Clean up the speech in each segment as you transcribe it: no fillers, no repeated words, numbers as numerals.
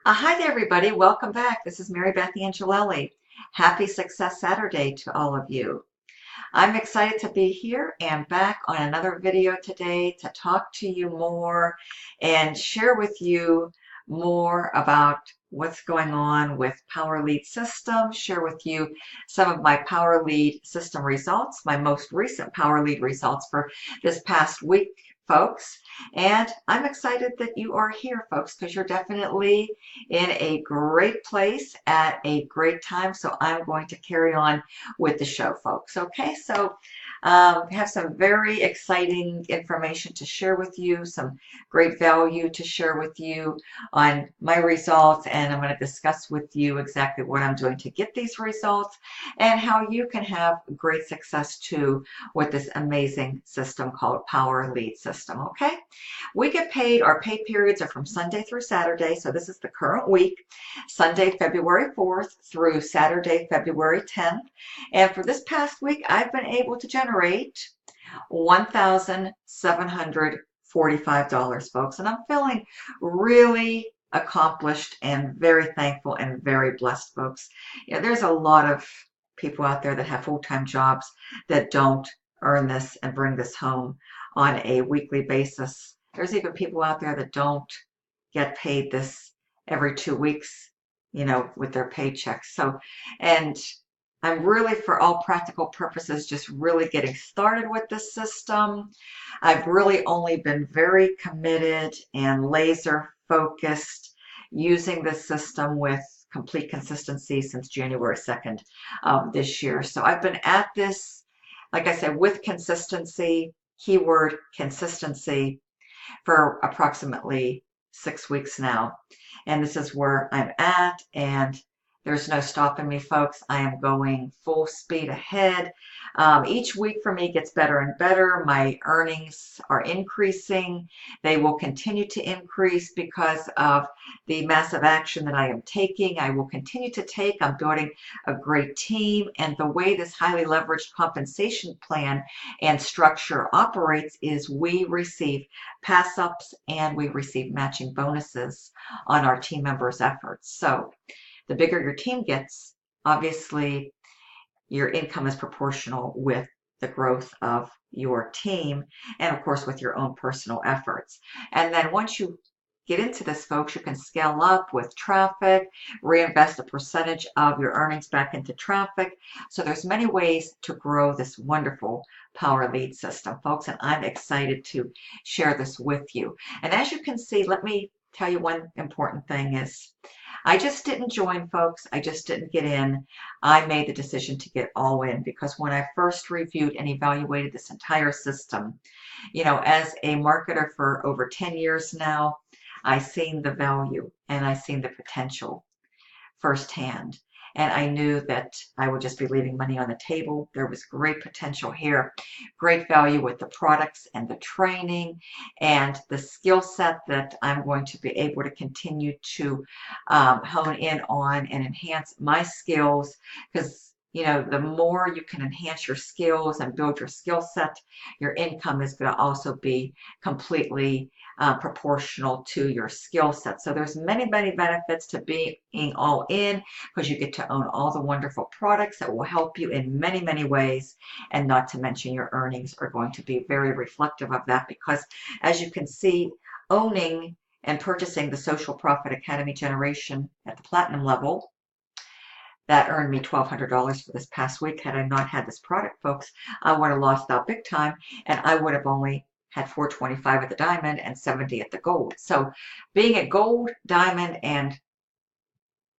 Hi there, everybody. Welcome back. This is Marybeth Angelelli. Happy Success Saturday to all of you. I'm excited to be here and back on another video today to talk to you more and share with you more about what's going on with Power Lead System, share with you some of my Power Lead System results, my most recent Power Lead results for this past week, folks. And I'm excited that you are here, folks, because you're definitely in a great place at a great time. So I'm going to carry on with the show, folks. Okay, so I have some very exciting information to share with you, some great value to share with you on my results, and I'm going to discuss with you exactly what I'm doing to get these results and how you can have great success too with this amazing system called Power Lead System. Okay, we get paid, our pay periods are from Sunday through Saturday, so this is the current week, Sunday, February 4th through Saturday, February 10th. And for this past week, I've been able to generate $1,745, folks. And I'm feeling really accomplished and very thankful and very blessed, folks. You know, there's a lot of people out there that have full-time jobs that don't earn this and bring this home on a weekly basis. There's even people out there that don't get paid this every 2 weeks, you know, with their paychecks. So, and I'm really, for all practical purposes, just really getting started with this system. I've really only been very committed and laser focused using this system with complete consistency since January 2nd of this year. So I've been at this, like I said, with consistency, keyword consistency, for approximately 6 weeks now. And this is where I'm at, and there's no stopping me, folks. I am going full speed ahead. Each week for me gets better and better. My earnings are increasing. They will continue to increase because of the massive action that I am taking. I will continue to take. I'm building a great team. And the way this highly leveraged compensation plan and structure operates is we receive pass ups and we receive matching bonuses on our team members' efforts. So the bigger your team gets, obviously, your income is proportional with the growth of your team and, of course, with your own personal efforts. And then once you get into this, folks, you can scale up with traffic, reinvest a percentage of your earnings back into traffic. So there's many ways to grow this wonderful Power Lead system, folks, and I'm excited to share this with you. And as you can see, let me tell you one important thing is I just didn't join, folks. I just didn't get in. I made the decision to get all in because when I first reviewed and evaluated this entire system, you know, as a marketer for over 10 years now, I seen the value and I seen the potential firsthand. And I knew that I would just be leaving money on the table. There was great potential here, great value with the products and the training and the skill set that I'm going to be able to continue to hone in on and enhance my skills, because you know, the more you can enhance your skills and build your skill set, your income is going to also be completely proportional to your skill set. So there's many, many benefits to being all in because you get to own all the wonderful products that will help you in many, many ways. And not to mention your earnings are going to be very reflective of that because, as you can see, owning and purchasing the Social Profit Academy Generation at the platinum level, that earned me $1,200 for this past week. Had I not had this product, folks, I would have lost out big time, and I would have only had $425 at the diamond and $70 at the gold. So being at gold, diamond, and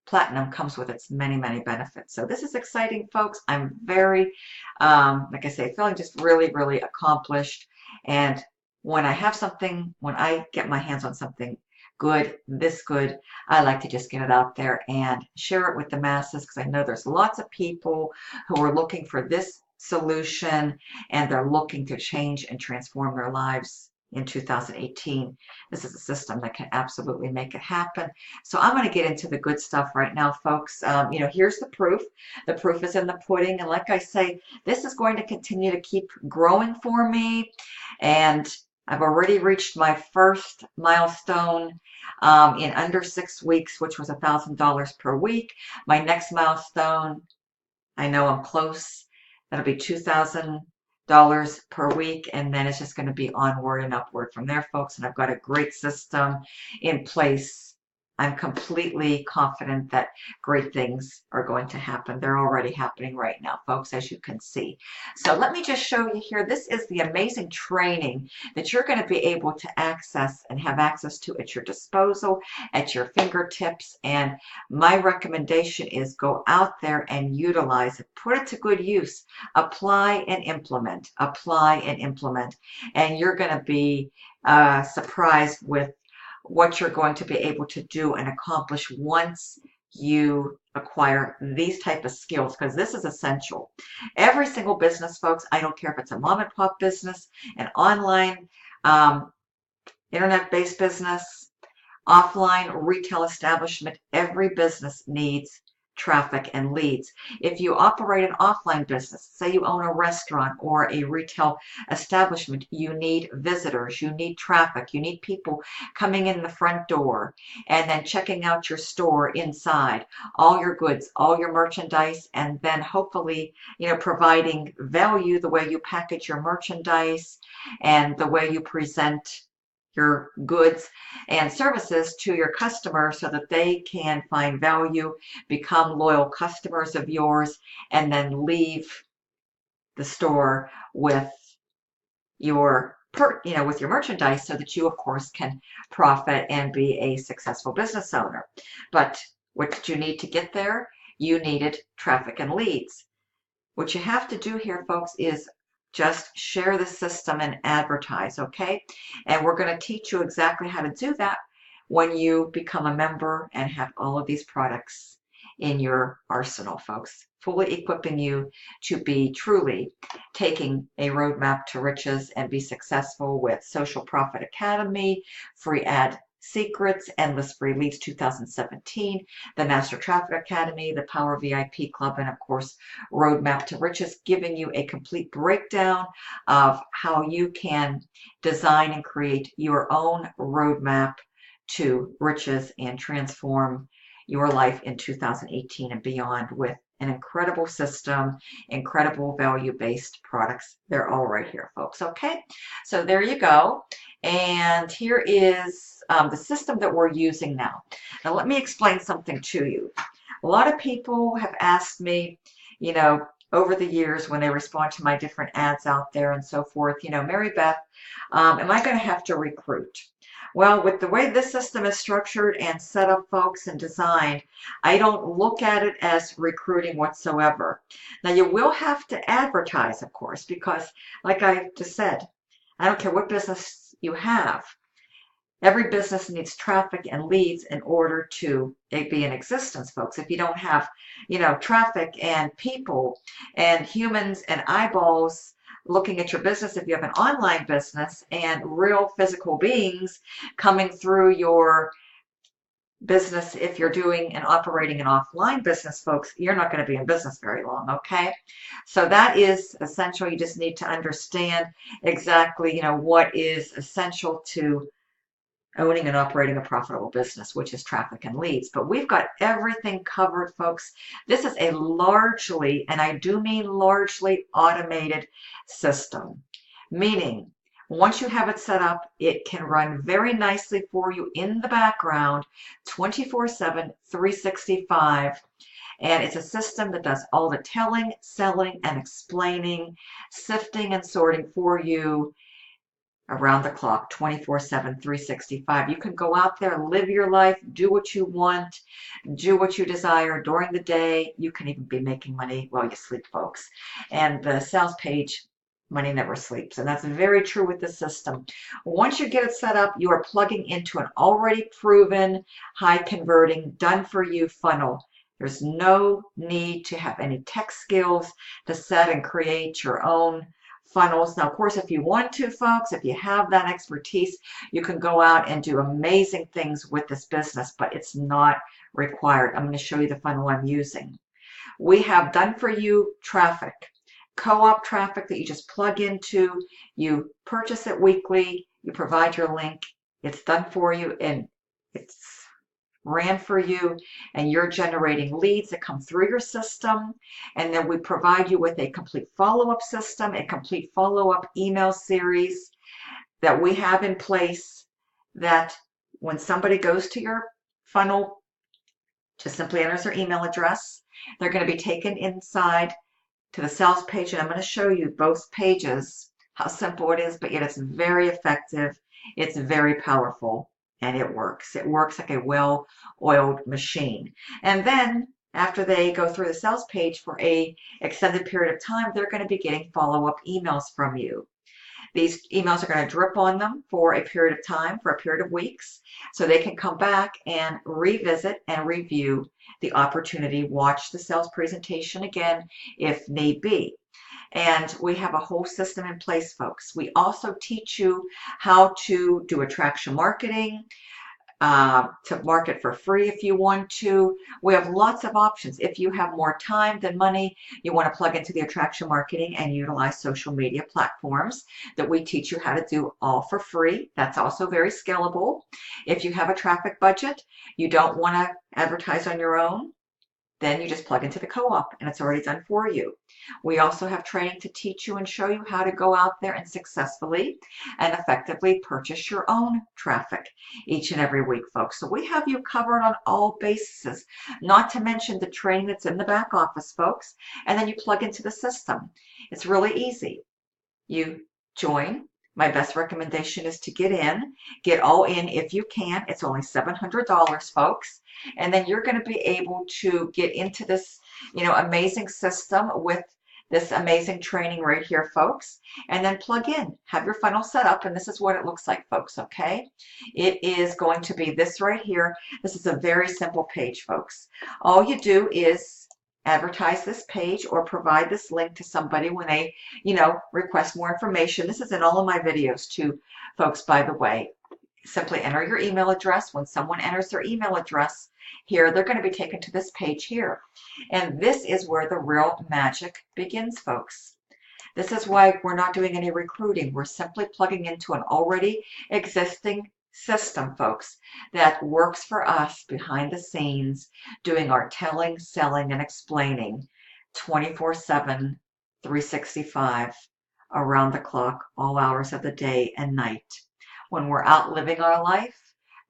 platinum comes with its many, many benefits. So this is exciting, folks. I'm very, like I say, feeling just really, really accomplished. And when I have something, when I get my hands on something good, this good, I like to just get it out there and share it with the masses because I know there's lots of people who are looking for this solution and they're looking to change and transform their lives in 2018. This is a system that can absolutely make it happen. So I'm going to get into the good stuff right now, folks. You know, here's the proof. The proof is in the pudding. And like I say, this is going to continue to keep growing for me. And I've already reached my first milestone in under 6 weeks, which was $1,000 per week. My next milestone, I know I'm close. That'll be $2,000 per week, and then it's just going to be onward and upward from there, folks. And I've got a great system in place. I'm completely confident that great things are going to happen. They're already happening right now, folks, as you can see. So let me just show you here. This is the amazing training that you're going to be able to access and have access to at your disposal, at your fingertips. And my recommendation is go out there and utilize it. Put it to good use. Apply and implement. Apply and implement. And you're going to be surprised with what you're going to be able to do and accomplish once you acquire these type of skills, because this is essential. Every single business, folks, I don't care if it's a mom and pop business, an online internet-based business, offline retail establishment, every business needs traffic and leads. If you operate an offline business, say you own a restaurant or a retail establishment, you need visitors, you need traffic, you need people coming in the front door and then checking out your store inside, all your goods, all your merchandise, and then hopefully, providing value the way you package your merchandise and the way you present your goods and services to your customers so that they can find value, become loyal customers of yours, and then leave the store with your with your merchandise so that you, of course, can profit and be a successful business owner. But what did you need to get there? You needed traffic and leads. What you have to do here, folks, is just share the system and advertise, okay? And we're going to teach you exactly how to do that when you become a member and have all of these products in your arsenal, folks, fully equipping you to be truly taking a roadmap to riches and be successful with Social Profit Academy, Free Ad Secrets, Endless Free Leads 2017, the Master Traffic Academy, the Power VIP Club, and of course, Roadmap to Riches, giving you a complete breakdown of how you can design and create your own roadmap to riches and transform your life in 2018 and beyond with an incredible system, incredible value-based products. They're all right here, folks. Okay, so there you go. And here is the system that we're using now. Now, let me explain something to you. A lot of people have asked me, over the years when they respond to my different ads out there and so forth, Marybeth, am I going to have to recruit? Well, with the way this system is structured and set up, folks, and designed, I don't look at it as recruiting whatsoever. Now, you will have to advertise, of course, because like I just said, I don't care what business you have. Every business needs traffic and leads in order to be in existence, folks. If you don't have, traffic and people and humans and eyeballs looking at your business, if you have an online business and real physical beings coming through your business, if you're doing and operating an offline business, folks, you're not going to be in business very long, okay? So that is essential. You just need to understand exactly, what is essential to owning and operating a profitable business, which is traffic and leads. But we've got everything covered, folks. This is a largely, and I do mean largely, automated system, meaning once you have it set up, it can run very nicely for you in the background, 24/7, 365. And it's a system that does all the telling, selling, and explaining, sifting and sorting for you around the clock, 24/7, 365. You can go out there, live your life, do what you want, do what you desire during the day. You can even be making money while you sleep, folks. And the sales page, money never sleeps. And that's very true with the system. Once you get it set up, you are plugging into an already proven, high converting, done for you funnel. There's no need to have any tech skills to set and create your own funnels. Now, of course, if you want to, folks, if you have that expertise, you can go out and do amazing things with this business, but it's not required. I'm going to show you the funnel I'm using. We have done for you traffic, co-op traffic that you just plug into. You purchase it weekly. You provide your link. It's done for you in it's ran for you, and you're generating leads that come through your system. And then we provide you with a complete follow-up system, a complete follow-up email series that we have in place, that when somebody goes to your funnel, just simply enters their email address, they're going to be taken inside to the sales page, and I'm going to show you both pages, how simple it is, but yet it's very effective. It's very powerful, and it works. It works like a well-oiled machine. And then after they go through the sales page for a extended period of time, they're going to be getting follow-up emails from you. These emails are going to drip on them for a period of time, for a period of weeks, so they can come back and revisit and review the opportunity, watch the sales presentation again if need be. And we have a whole system in place, folks. We also teach you how to do attraction marketing, to market for free if you want to. We have lots of options. If you have more time than money, you want to plug into the attraction marketing and utilize social media platforms that we teach you how to do all for free. That's also very scalable. If you have a traffic budget, you don't want to advertise on your own, then you just plug into the co-op and it's already done for you. We also have training to teach you and show you how to go out there and successfully and effectively purchase your own traffic each and every week, folks. So we have you covered on all bases, not to mention the training that's in the back office, folks. And then you plug into the system. It's really easy. You join. My best recommendation is to get all in if you can. It's only $700, folks. And then you're going to be able to get into this, amazing system with this amazing training right here, folks. And then plug in, have your funnel set up, and this is what it looks like, folks, okay? It is going to be this right here. This is a very simple page, folks. All you do is advertise this page or provide this link to somebody when they, request more information. This is in all of my videos too, folks, by the way. Simply enter your email address. When someone enters their email address here, they're going to be taken to this page here. And this is where the real magic begins, folks. This is why we're not doing any recruiting. We're simply plugging into an already existing system, folks, that works for us behind the scenes, doing our telling, selling, and explaining 24/7, 365, around the clock, all hours of the day and night. When we're out living our life,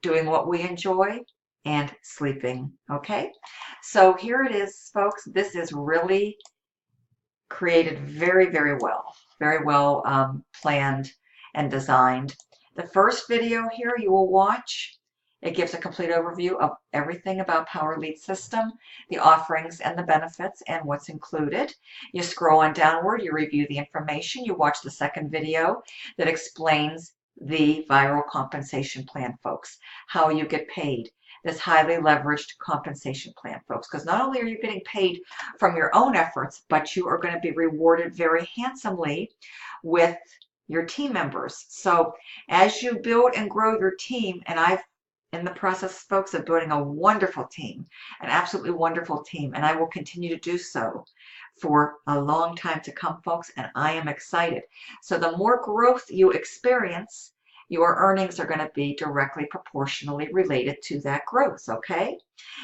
doing what we enjoy, and sleeping, okay? So here it is, folks. This is really created very, very well planned and designed. The first video here you will watch, it gives a complete overview of everything about Power Lead System, the offerings and the benefits and what's included. You scroll on downward, you review the information, you watch the second video that explains the viral compensation plan, folks, how you get paid. This highly leveraged compensation plan, folks, because not only are you getting paid from your own efforts, but you are going to be rewarded very handsomely with your team members. So as you build and grow your team, and I've in the process, folks, of building a wonderful team, an absolutely wonderful team, and I will continue to do so for a long time to come, folks, and I am excited. So the more growth you experience, your earnings are going to be directly proportionally related to that growth, okay?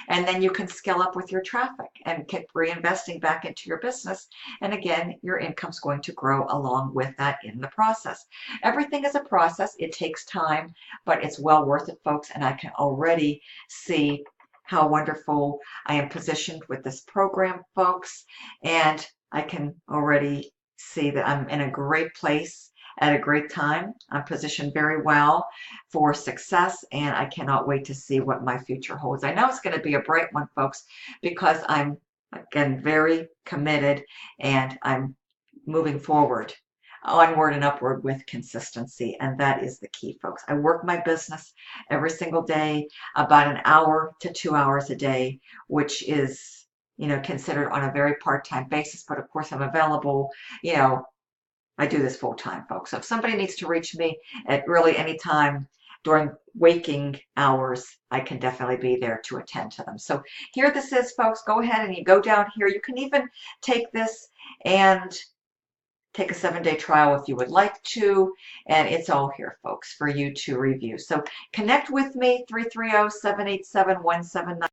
And then you can scale up with your traffic and keep reinvesting back into your business. And again, your income's going to grow along with that in the process. Everything is a process. It takes time, but it's well worth it, folks. And I can already see how wonderful I am positioned with this program, folks. And I can already see that I'm in a great place at a great time. I'm positioned very well for success, and I cannot wait to see what my future holds. I know it's going to be a bright one, folks, because I'm, again, very committed, and I'm moving forward, onward and upward with consistency, and that is the key, folks. I work my business every single day, about an hour to 2 hours a day, which is, considered on a very part-time basis, but of course I'm available, I do this full time, folks. So if somebody needs to reach me at really any time during waking hours, I can definitely be there to attend to them. So here this is, folks. Go ahead and you go down here. You can even take this and take a 7-day trial if you would like to, and it's all here, folks, for you to review. So connect with me, 330-787-1799.